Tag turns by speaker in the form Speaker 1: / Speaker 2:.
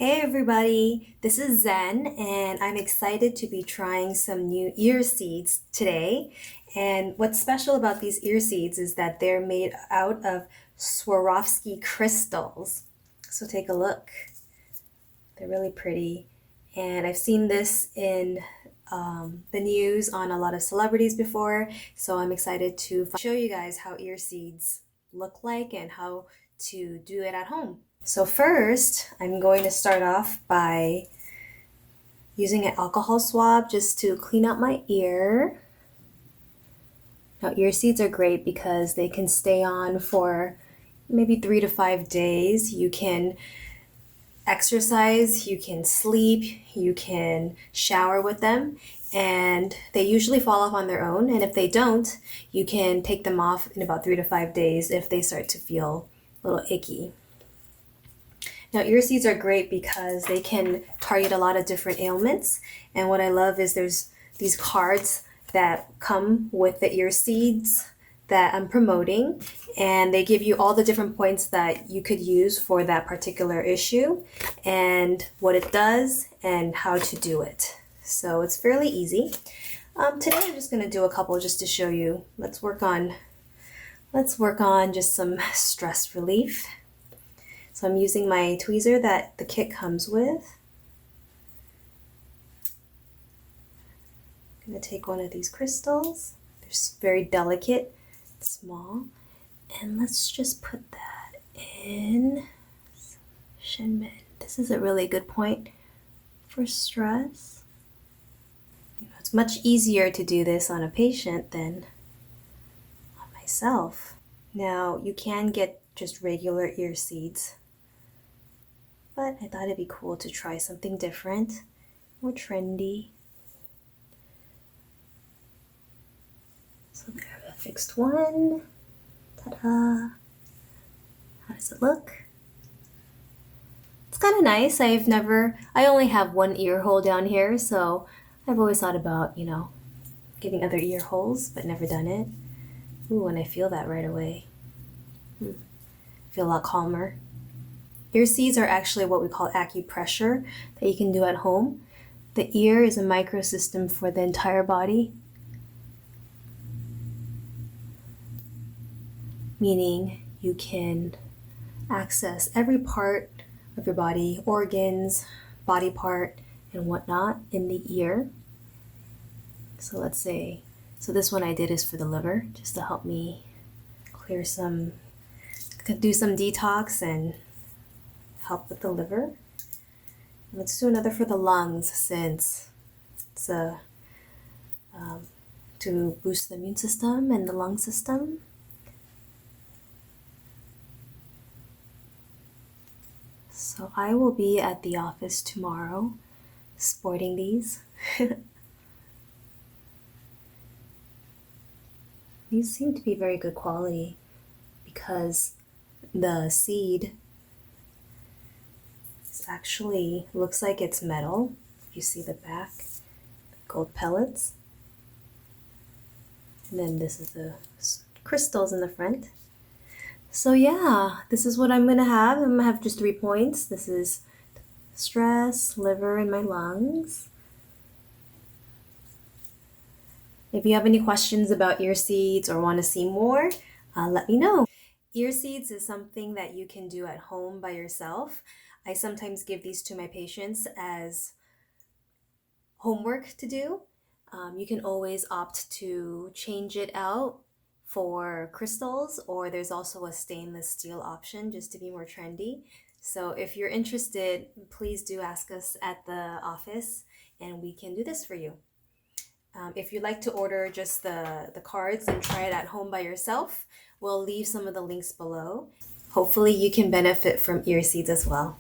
Speaker 1: Hey everybody, this is Zen and I'm excited to be trying some new ear seeds today. And what's special about these ear seeds is that they're made out of Swarovski crystals. So take a look. They're really pretty. And I've seen this in the news on a lot of celebrities before. So I'm excited to show you guys how ear seeds look like and how to do it at home. So first, I'm going to start off by using an alcohol swab just to clean out my ear. Now, ear seeds are great because they can stay on for maybe 3 to 5 days. You can exercise, you can sleep, you can shower with them, and they usually fall off on their own. And if they don't, you can take them off in about 3 to 5 days if they start to feel a little icky. Now, ear seeds are great because they can target a lot of different ailments. And what I love is there's these cards that come with the ear seeds that I'm promoting. And they give you all the different points that you could use for that particular issue and what it does and how to do it. So it's fairly easy. Today I'm just going to do a couple just to show you. Let's work on just some stress relief. So I'm using my tweezer that the kit comes with. I'm going to take one of these crystals. They're very delicate, small. And let's just put that in Shinmen. This is a really good point for stress. It's much easier to do this on a patient than on myself. Now, you can get just regular ear seeds, but I thought it'd be cool to try something different, more trendy. So there, a fixed one. Ta-da! How does it look? It's kind of nice. I only have one ear hole down here, so I've always thought about, getting other ear holes, but never done it. Ooh, and I feel that right away. I feel a lot calmer. Ear seeds are actually what we call acupressure that you can do at home. The ear is a microsystem for the entire body, meaning you can access every part of your body, organs, body part, and whatnot in the ear. So let's say, this one I did is for the liver, just to help me do some detox and help with the liver. Let's do another for the lungs, since it's to boost the immune system and the lung system. So I will be at the office tomorrow sporting these. These seem to be very good quality because the seed actually looks like it's metal. If you see the back, gold pellets. And then this is the crystals in the front. So yeah, this is what I'm gonna have. I'm gonna have just 3 points. This is stress, liver, and my lungs. If you have any questions about ear seeds or want to see more, let me know. Ear seeds is something that you can do at home by yourself. I sometimes give these to my patients as homework to do. You can always opt to change it out for crystals, or there's also a stainless steel option just to be more trendy. So if you're interested, please do ask us at the office and we can do this for you. If you'd like to order just the cards and try it at home by yourself, we'll leave some of the links below. Hopefully you can benefit from ear seeds as well.